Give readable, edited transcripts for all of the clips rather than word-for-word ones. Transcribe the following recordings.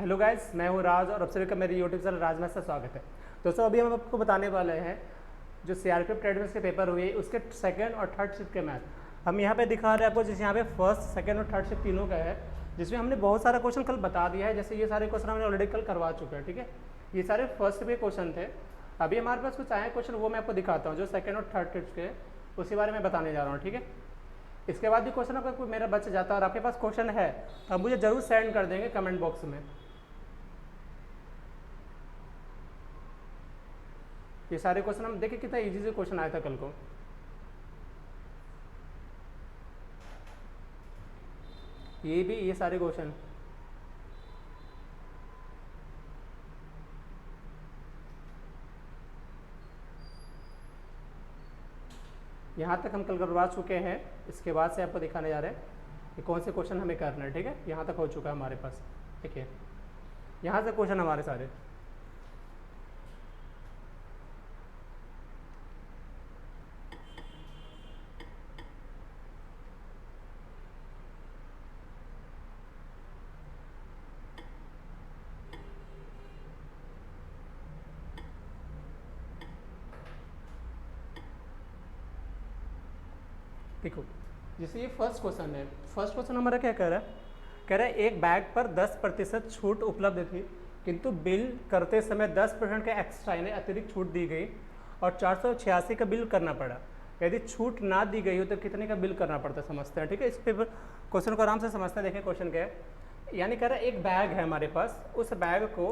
Hello guys, मैं हूँ राज और आप सभी का मेरे यूट्यूब चैनल राज मैथ से स्वागत है। दोस्तों, अभी हम आपको बताने वाले हैं जो सीआरपीएफ ट्रेडमेंट्स के पेपर हुए उसके सेकंड और थर्ड शिफ्ट के मैथ हम यहाँ पे दिखा रहे हैं आपको। जैसे यहाँ पे फर्स्ट, सेकंड और थर्ड शिफ्ट तीनों का है, जिसमें हमने बहुत सारा क्वेश्चन कल बता दिया है। जैसे ये सारे क्वेश्चन हमने ऑलरेडी कल करवा चुके हैं, ठीक है। ये सारे फर्स्ट के क्वेश्चन थे। अभी हमारे पास कुछ आए क्वेश्चन, वो मैं आपको दिखाता हूँ जो सेकंड और थर्ड शिफ्ट के, उसी बारे में बताने जा रहा हूँ, ठीक है। इसके बाद भी क्वेश्चन अगर कोई मेरा बच जाता है और आपके पास क्वेश्चन है तो आप मुझे जरूर सेंड कर देंगे कमेंट बॉक्स में। ये सारे क्वेश्चन हम देखिए कितना इजी से क्वेश्चन आया था कल को। ये सारे क्वेश्चन यहाँ तक हम कल करवा चुके हैं। इसके बाद से आपको दिखाने जा रहे हैं कि कौन से क्वेश्चन हमें करना है, ठीक है। यहाँ तक हो चुका है हमारे पास, देखिए यहाँ से क्वेश्चन हमारे सारे। देखो, जैसे ये फर्स्ट क्वेश्चन है। फर्स्ट क्वेश्चन हमारा क्या कह रहा है? कह रहा है एक बैग पर 10% छूट उपलब्ध थी, किंतु बिल करते समय 10% का एक्स्ट्रा यानी अतिरिक्त छूट दी गई और 486 का बिल करना पड़ा। यदि छूट ना दी गई हो तो कितने का बिल करना पड़ता, समझते हैं, ठीक है। इस पेपर क्वेश्चन को आराम से समझते हैं। देखें क्वेश्चन क्या है। यानी कह रहा है एक बैग है हमारे पास, उस बैग को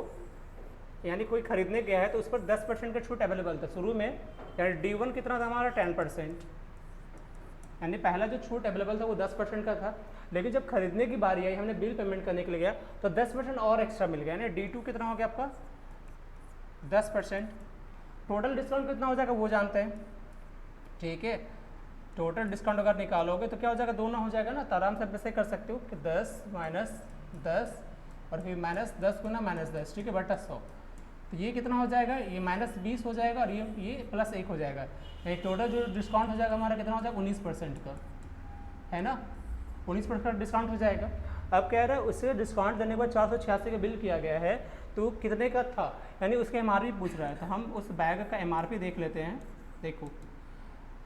यानी कोई खरीदने गया है तो उस पर 10% का छूट अवेलेबल था शुरू में। यानी D1 कितना था हमारा? 10%। यानी पहला जो छूट अवेलेबल था वो 10% का था, लेकिन जब खरीदने की बारी आई, हमने बिल पेमेंट करने के लिए गया तो 10% और एक्स्ट्रा मिल गया। यानी D2 कितना हो गया आपका? 10%। टोटल डिस्काउंट कितना हो जाएगा वो जानते हैं, ठीक है। टोटल डिस्काउंट अगर निकालोगे तो क्या हो जाएगा? दोनों हो जाएगा ना। तो आराम से आप ऐसे कर सकते हो कि 10 माइनस 10 और फिर माइनस 10 गुना माइनस 10, ठीक है, बटा 100। तो ये कितना हो जाएगा? ये -20 हो जाएगा और ये +1 हो जाएगा। ये टोटल जो डिस्काउंट हो जाएगा हमारा कितना हो जाएगा? 19% का, है ना। 19% डिस्काउंट हो जाएगा। अब कह रहा है उससे डिस्काउंट देने के बाद 486 का बिल किया गया है, तो कितने का था? यानी उसका MRP पूछ रहा है। तो हम उस बैग का MRP देख लेते हैं। देखो,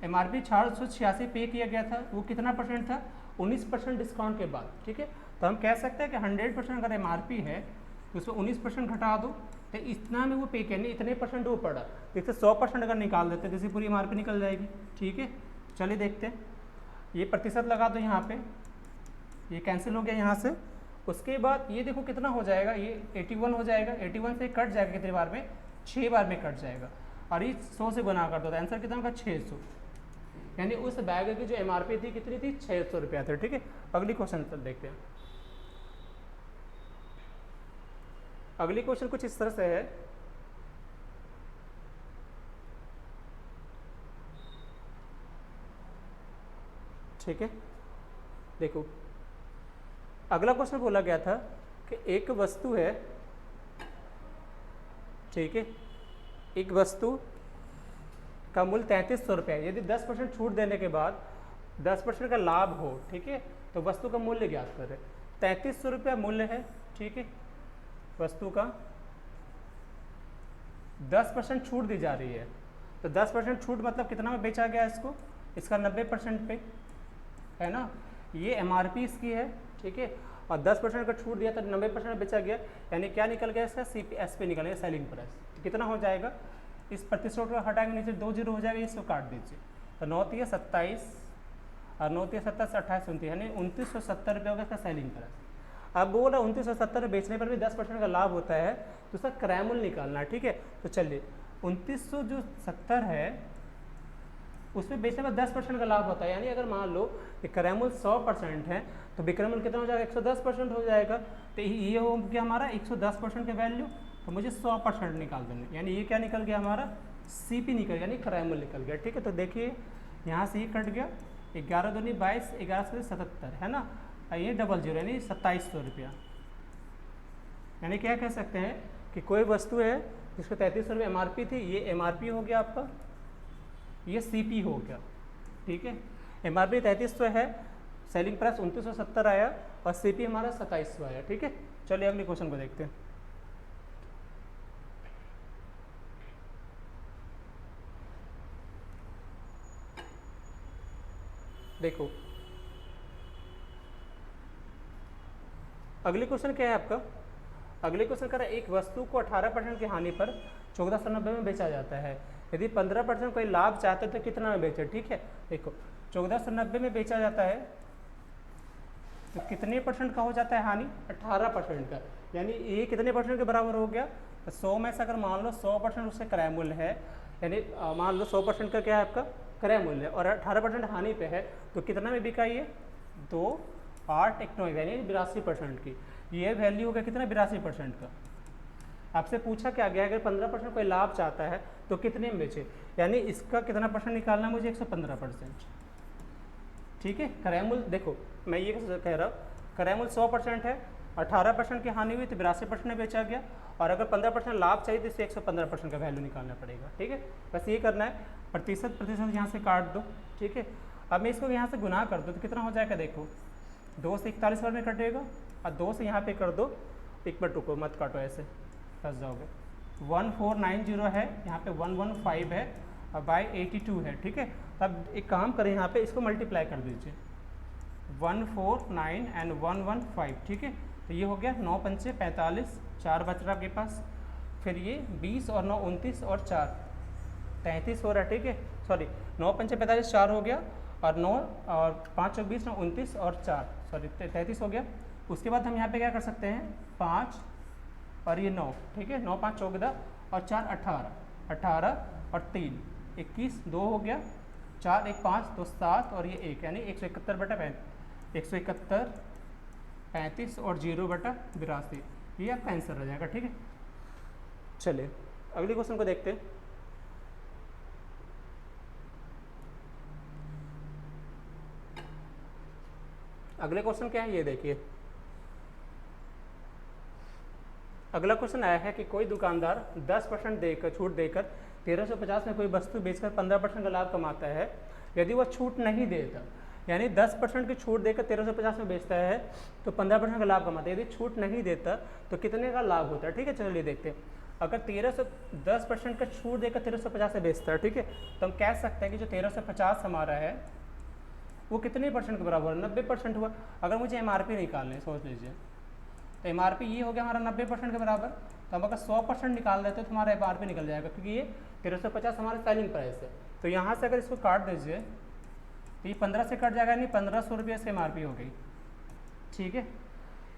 MRP 486 पे किया गया था, वो कितना परसेंट था? 19% डिस्काउंट के बाद, ठीक है। तो हम कह सकते हैं कि 100% अगर MRP है तो उसमें 19% घटा दो तो इतना में वो पे किया, नहीं इतने परसेंट वो पड़ा। देखते 100% अगर निकाल देते हैं तो पूरी MRP निकल जाएगी, ठीक है। चलिए देखते हैं। ये प्रतिशत लगा दो यहाँ पे, ये कैंसिल हो गया यहाँ से। उसके बाद ये देखो कितना हो जाएगा, ये 81 हो जाएगा। 81 से कट जाएगा कितनी बार में? 6 बार में कट जाएगा और ये 100 से गुना कर दो तो आंसर कितना होगा? 600। यानी उस बैग की जो MRP थी कितनी थी? 600 रुपया था, ठीक है। अगली क्वेश्चन तक देखते हैं। अगली क्वेश्चन कुछ इस तरह से है। ठीक है, देखो अगला क्वेश्चन बोला गया था कि एक वस्तु है, ठीक है, एक वस्तु का मूल्य 3300 रुपये है। यदि 10% छूट देने के बाद 10% का लाभ हो, ठीक है, तो वस्तु का मूल्य ज्ञात करें। 3300 रुपया मूल्य है, ठीक है। वस्तु का 10% छूट दी जा रही है, तो 10% छूट मतलब कितना में बेचा गया इसको? इसका 90% पे, है ना। ये MRP इसकी है, ठीक है, और 10% का छूट दिया तो 90% बेचा गया। यानी क्या निकल गया इसका? CPSP निकल गया, सेलिंग प्राइस। तो कितना हो जाएगा? इस प्रतिशत को हटाएंगे, नीचे 2 जीरो हो जाएगा, इसको काट दीजिए। तो 9 × 27 और 9 × 27 28 29, यानी 2970 रुपये होगा इसका सेलिंग प्राइस। अब बोला 2970 बेचने पर भी 10% का लाभ होता है, तो उसका क्रय मूल्य निकालना है, ठीक है। तो चलिए 2970 है, उसमें बेचने पर 10% का लाभ होता है। यानी अगर मान लो कि क्रय मूल्य 100% है तो विक्रय मूल्य कितना हो जाएगा? 110% हो जाएगा। तो ये हो गया हमारा 110% का वैल्यू, तो मुझे 100% निकाल देंगे। यानी ये क्या निकल गया हमारा? CP निकल गया, यानी क्रय मूल्य निकल गया, ठीक है। तो देखिए यहाँ से ये कट गया, 11 दूनी 22, 11 से 77, है ना। ये 00 यानी 2700 रुपया। यानी क्या कह सकते हैं कि कोई वस्तु है जिसको 3300 रुपये MRP थी, ये MRP हो गया आपका, ये CP हो गया, ठीक है। MRP 3300 है, सेलिंग प्राइस 2970 आया और CP हमारा 2700 आया। ठीक है, चलिए अगले क्वेश्चन को देखते हैं। देखो अगले क्वेश्चन क्या है आपका, अगले क्वेश्चन कह रहा है एक वस्तु को 18% की हानि पर 1490 में बेचा जाता है, यदि 15% कोई लाभ चाहते तो कितना में बेचे। ठीक है, देखो 1490 में बेचा जाता है तो कितने परसेंट का हो जाता है हानि, 18% का, यानी ये कितने परसेंट के बराबर हो गया, तो 100 में से अगर मान लो 100% उससे क्रय मूल्य है, यानी मान लो 100% का क्या है आपका क्रय मूल्य और 18% हानि पे है, तो कितना में बिका ये 2 8 1 9 यानी 82% की, ये वैल्यू हो गया कितना 82% का। आपसे पूछा क्या गया अगर 15% कोई लाभ चाहता है तो कितने में बेचे, यानी इसका कितना परसेंट निकालना है मुझे 115%। ठीक है, क्रय मूल्य देखो मैं ये कह रहा हूँ क्रय मूल्य 100% है, 18% की हानि हुई तो 82% में बेचा गया, और अगर 15% लाभ चाहिए तो इससे 115% का वैल्यू निकालना पड़ेगा। ठीक है, बस ये करना है, प्रतिशत यहाँ से काट दो। ठीक है, अब मैं इसको यहाँ से गुना कर दो तो कितना हो जाएगा, देखो 2 से 41 बार में कटेगा और 2 से यहाँ पे कर दो, एक बार टुको मत काटो ऐसे फंस जाओगे। 1490 है, यहाँ पे 115 है और बाई 82 है। ठीक है, अब एक काम करें यहाँ पे इसको मल्टीप्लाई कर दीजिए 149 एंड 115। ठीक है, तो ये हो गया 9 पंचे 45, 4 बच रहा आपके पास, फिर ये 20 और 9 29 और 4 33 हो रहा है। ठीक है, सॉरी 9 पंचे 45 4 हो गया और 9 और 5 और 20 9 29 और 4 सॉरी 33 हो गया। उसके बाद हम यहाँ पे क्या कर सकते हैं 5 और ये 9। ठीक है, 9 5 14 और 4 18, 18 और 3 21, 2 हो गया, 4 1 5 तो 7 और ये 1 यानी 171 बटा 171 35 और 0 बटा 82, ये आपका आंसर हो जाएगा। ठीक है, चलिए अगले क्वेश्चन को देखते हैं। अगले क्वेश्चन क्या है ये देखिए, अगला क्वेश्चन आया है कि कोई दुकानदार 10% देकर छूट देकर 1350 में कोई वस्तु बेचकर 15% का लाभ कमाता है, यदि वह छूट नहीं देता, यानी 10% की छूट देकर 1350 में बेचता है तो 15% का लाभ कमाता है, यदि छूट नहीं देता तो कितने का लाभ होता है। ठीक है, चलिए देखते हैं। अगर 10% का छूट देकर 1350 से बेचता है, ठीक है, तो हम कह सकते हैं कि जो 1350 हमारा है वो कितने परसेंट के बराबर है, 90% हुआ। अगर मुझे MRP निकालना है सोच लीजिए, तो MRP ये हो गया हमारा 90% के बराबर, तो हम अगर 100% निकाल देते तो हमारा MRP निकल जाएगा, क्योंकि ये 1350 हमारा सेलिंग प्राइस है। तो यहाँ से अगर इसको काट दीजिए तो ये 15 से कट जाएगा, नहीं 1500 रुपये से MRP हो गई। ठीक है,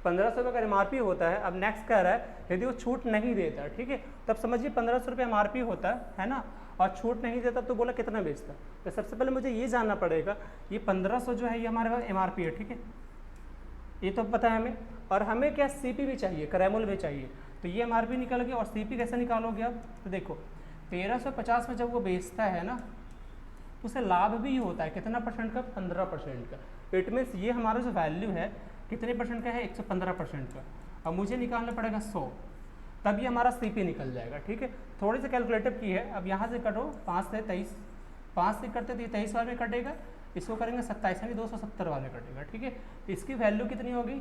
1500 रुपये का MRP होता है। अब नेक्स्ट कह रहा है यदि वो छूट नहीं देता, ठीक है, तब समझिए 1500 रुपये MRP होता है ना, और छूट नहीं देता तो बोला कितना बेचता। तो सबसे पहले मुझे ये जानना पड़ेगा ये 1500 जो है ये हमारे पास MRP है। ठीक है, ये तो पता है हमें, और हमें क्या CP भी चाहिए, क्रय मूल्य भी चाहिए। तो ये MRP निकल गया, और CP कैसे निकालोगे आप, तो देखो 1350 में जब वो बेचता है ना तो उसे लाभ भी होता है कितना परसेंट का, 15% का। इट मीन्स ये हमारा जो वैल्यू है कितने परसेंट का है, 115% का। अब मुझे निकालना पड़ेगा 100, तब ये हमारा CP निकल जाएगा। ठीक है, थोड़ी सी कैलकुलेटर की है। अब यहाँ से कटो 5 से 23, 5 से करते तो ये 23 वाले में कटेगा, इसको करेंगे 27 यानी 270 वाले कटेगा। ठीक है, तो इसकी वैल्यू कितनी होगी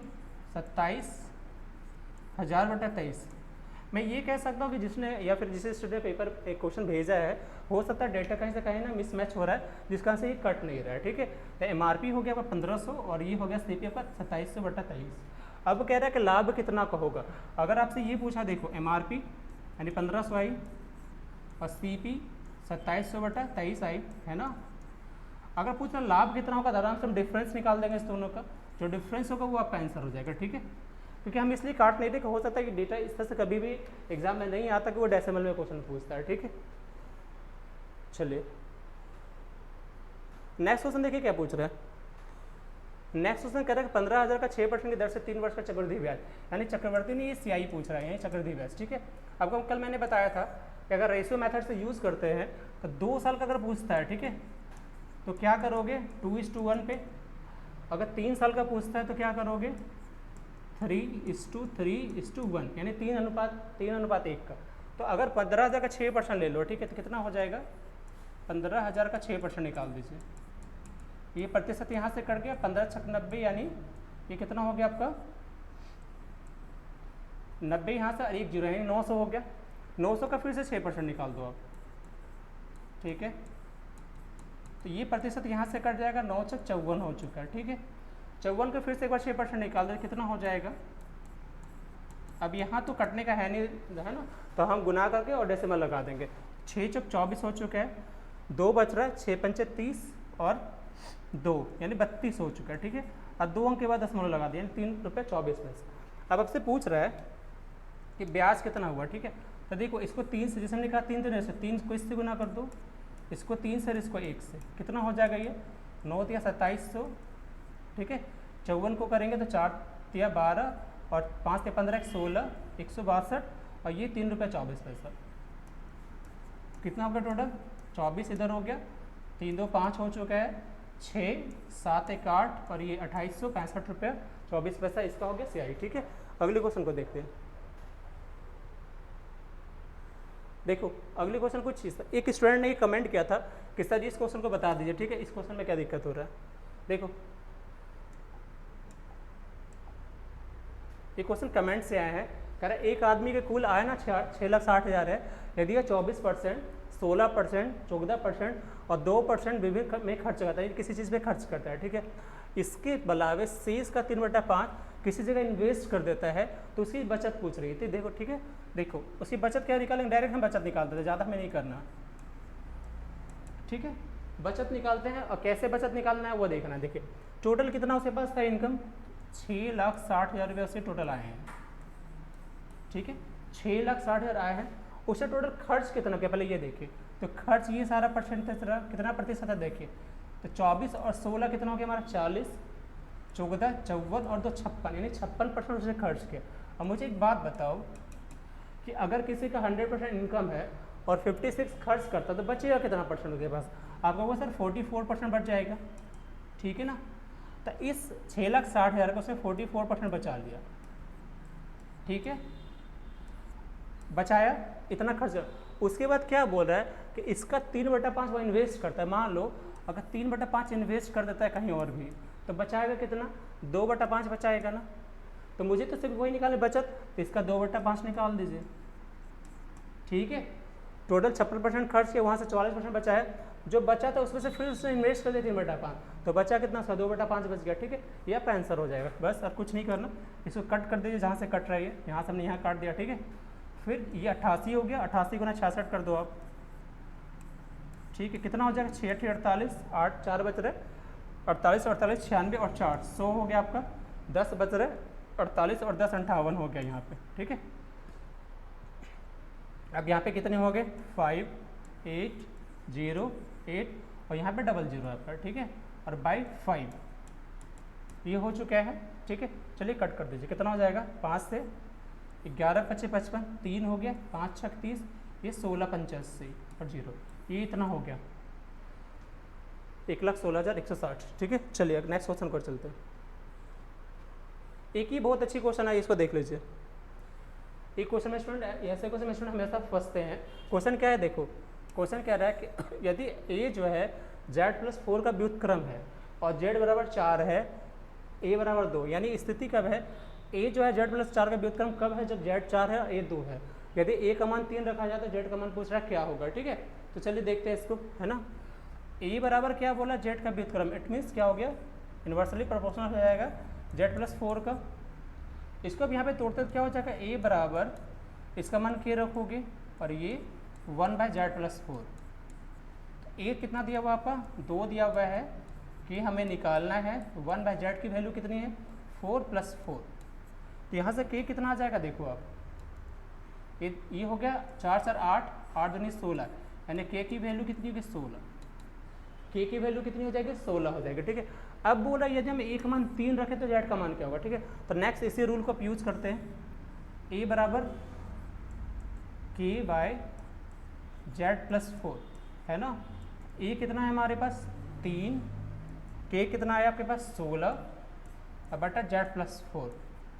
27,000 बटा 23। मैं ये कह सकता हूँ कि जिसने या फिर जिसे स्टूडेंट पेपर एक क्वेश्चन भेजा है, हो सकता है डेटा कहीं से कहीं ना मिसमैच हो रहा है, जिसका से ये कट नहीं रहा है। ठीक है, तो MRP हो गया आपका 1500 और ये हो गया CP आपका 2700 बटा 23। अब कह रहा है कि लाभ कितना का होगा। अगर आपसे ये पूछा, देखो MRP यानी 1500 आई और CP 2700 बटा 23 आई, है ना। अगर पूछना लाभ कितना होगा, आराम से हम डिफरेंस निकाल देंगे इस दोनों का, जो डिफरेंस होगा वो आपका आंसर हो जाएगा। ठीक है, क्योंकि हम इसलिए काट नहीं थे कि हो सकता है कि डेटा इस तरह से कभी भी एग्जाम में नहीं आता कि वो डेसिमल में क्वेश्चन पूछता है। ठीक है, चलिए नेक्स्ट क्वेश्चन देखिए क्या पूछ रहा है। नेक्स्ट क्वेश्चन कह रहा है कि 15,000 का 6% की दर से 3 वर्ष का चक्रवृद्धि ब्याज, यानी चक्रवृद्धि नहीं, ये CI पूछ रहा है, यानी चक्रवृद्धि ब्याज। ठीक है, आपको कल मैंने बताया था कि अगर रेशियो मेथड से यूज़ करते हैं तो 2 साल का अगर पूछता है, ठीक है, तो क्या करोगे 2:1 पे। अगर 3 साल का पूछता है तो क्या करोगे 3:3:1, यानी 3:1 का। तो अगर 15,000 का 6% ले लो, ठीक है, तो कितना हो जाएगा 15,000 का 6% निकाल दीजिए। ये प्रतिशत यहाँ से कट गया, 15 छक 90 यानी ये कितना हो गया आपका 90 यहाँ से और एक जीरो यानी 900 हो गया। 900 का फिर से 6% निकाल दो आप, ठीक है। तो ये प्रतिशत यहाँ से कट जाएगा, 9 से 54 हो चुका है, ठीक है। 54 का फिर से एक बार 6% निकाल दो, कितना हो जाएगा। अब यहाँ तो कटने का है नहीं, है ना, तो हम गुना करके और डेसिमल लगा देंगे। 6 चौक 24 हो चुका है, 2 बच रहा है, 6 पंचे 30 और 2 यानी 32 हो चुका है, ठीक है। अब 2 अंक के बाद दशमलव लगा दिया, 3.24 अब आपसे पूछ रहा है कि ब्याज कितना हुआ, ठीक है। तो देखो इसको 3 से, जैसे हमने कहा 3 तो 3 को इससे गुना कर दो, इसको 3 से और इसको 1 से, कितना हो जाएगा ये 9 या 2700, ठीक है। 54 को करेंगे तो 4 या 12 और 5 या 15 16 162 और ये 3.24 कितना हो गया टोटल 24 इधर हो गया, 3 2 5 हो चुका है, 6 7 1 8 और ये 2865 रुपये 24 पैसा इसका हो गया CI, ठीक है। अगले क्वेश्चन को देखते हैं। देखो अगले क्वेश्चन कुछ चीज़ था, एक स्टूडेंट ने कमेंट किया था कि सर जी इस क्वेश्चन को बता दीजिए, ठीक है, इस क्वेश्चन में क्या दिक्कत हो रहा है। देखो ये क्वेश्चन कमेंट से आया है, कह रहा है एक आदमी के कुल आय ना 6,60,000 है, यदि यह 24%, 16%, 14% और 2% विभिन्न में खर्च करता है, किसी चीज़ पे खर्च करता है, ठीक है। इसके अलावे शेष का 3/5 किसी जगह इन्वेस्ट कर देता है, तो उसकी बचत पूछ रही थी। देखो ठीक है, देखो उसकी बचत क्या निकालेंगे, डायरेक्ट हम बचत निकालते थे, ज़्यादा हमें नहीं करना, ठीक है। बचत निकालते हैं और कैसे बचत निकालना है वो देखना है। देखिए टोटल कितना उसके पास था इनकम, 6,60,000 रुपये उससे टोटल आए हैं, ठीक है। 6,60,000 आए हैं, उससे टोटल खर्च कितना किया पहले ये देखिए। तो खर्च ये सारा परसेंटेज रहा, कितना प्रतिशत है देखिए, तो 24 और 16 कितना हो गया हमारा 40, 14 54 और 2 56 यानी 56% उसने खर्च किया। अब मुझे एक बात बताओ कि अगर किसी का 100% इनकम है और 56 खर्च करता तो बचेगा कितना परसेंट उसके पास, आपका वो सर 44% बच जाएगा, ठीक है ना। तो इस 6,60,000 को उसने 44% बचा लिया, ठीक है, बचाया इतना खर्च। उसके बाद क्या बोल रहा है कि इसका 3/5 वो इन्वेस्ट करता है। मान लो अगर 3/5 इन्वेस्ट कर देता है कहीं और भी तो बचाएगा कितना, 2/5 बचाएगा ना। तो मुझे तो सिर्फ वही निकाले बचत, तो इसका 2/5 निकाल दीजिए, ठीक है। टोटल 56% खर्च किया, वहाँ से 44% बचा है, जो बचा था उसमें से फिर उसने इन्वेस्ट कर दिया 3/5, तो बचा कितना, उसका 2/5 बच गया, ठीक है। यह आपका आंसर हो जाएगा, बस और कुछ नहीं करना। इसको कट कर दीजिए जहाँ से कट रही है, यहाँ से हमने यहाँ काट दिया, ठीक है। फिर ये 88 हो गया, 88 गुना 66 कर दो आप, ठीक है। कितना हो जाएगा 6 8 48 8 4 बच रहे, 48 48 96 और 4 100 हो गया आपका, 10 बच रहे, 48 और 10 58 हो गया यहाँ पे, ठीक है। अब यहाँ पे कितने हो गए 5 8 0 8 और यहाँ पे 00 आपका, ठीक है, और बाई 5 ये हो चुका है, ठीक है। चलिए कट कर दीजिए, कितना हो जाएगा 5 से 11 5 55 3 हो गया, 5 6 30, ये 16 85 और 0, ये इतना हो गया 1,16,160, ठीक है। चलिए नेक्स्ट क्वेश्चन को चलते हैं। एक ही बहुत अच्छी क्वेश्चन है, इसको देख लीजिए। एक क्वेश्चन में स्टूडेंट ऐसे क्वेश्चन में स्टूडेंट हमेशा फंसते हैं। क्वेश्चन क्या है, देखो क्वेश्चन कह रहा है कि यदि a जो है z+4 का व्युत्क्रम है और z बराबर 4 है, a बराबर 2, यानी स्थिति कब है, a जो है z+4 का व्युत्क्रम कब है, जब z 4 है और a 2 है। यदि a का मान 3 रखा जाए तो z का मान पूछ रहा है क्या होगा, ठीक है। तो चलिए देखते हैं इसको, है ना। a बराबर क्या बोला, z का व्युत्क्रम, इट मीन्स क्या हो गया, इन्वर्सली प्रोपोर्शनल हो जाएगा z+4 का। इसको अब यहाँ पे तोड़ते तो क्या हो जाएगा, a बराबर इसका मान k रखोगे और ये 1/z+4। a कितना दिया हुआ आपका 2 दिया हुआ है, कि हमें निकालना है 1/z की वैल्यू कितनी है 4 + 4। तो यहाँ से k कितना आ जाएगा, देखो आप ये हो गया 4 4 8 8 दूनी 16, यानी k की वैल्यू कितनी होगी 16, k की वैल्यू कितनी हो जाएगी 16 हो जाएगी, ठीक है। अब बोला यदि हम a का मान 3 रखें तो z का मान क्या होगा, ठीक है। तो नेक्स्ट इसी रूल को आप यूज करते हैं, a बराबर k/z+4 है ना। a कितना है हमारे पास 3, k कितना है आपके पास 16 बटा z+4,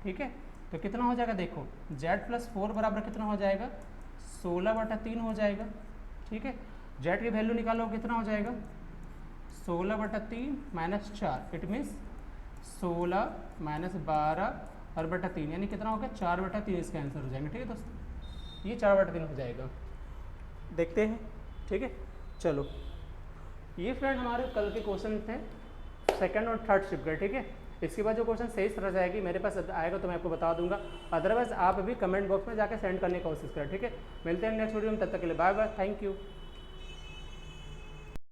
ठीक है। तो कितना हो जाएगा, देखो z+4 बराबर कितना हो जाएगा 16/3 हो जाएगा, ठीक है। z की वैल्यू निकालो कितना हो जाएगा 16/3 - 4, इट मीन्स 16 माइनस 12 और बटा 3 यानी कितना हो गया 4/3 इसका आंसर हो जाएगा। ठीक है दोस्तों, ये 4/3 हो जाएगा। देखते हैं, ठीक है। चलो ये फ्रेंड हमारे कल के क्वेश्चन थे सेकंड और थर्ड शिफ्ट के। ठीक है, इसके बाद जो क्वेश्चन सही तरह जाएगी मेरे पास आएगा तो मैं आपको बता दूंगा, अदरवाइज आप भी कमेंट बॉक्स में जाकर सेंड करने की कोशिश करें। ठीक है, मिलते हैं नेक्स्ट वीडियो में, तब तक के लिए बाय बाय, थैंक यू।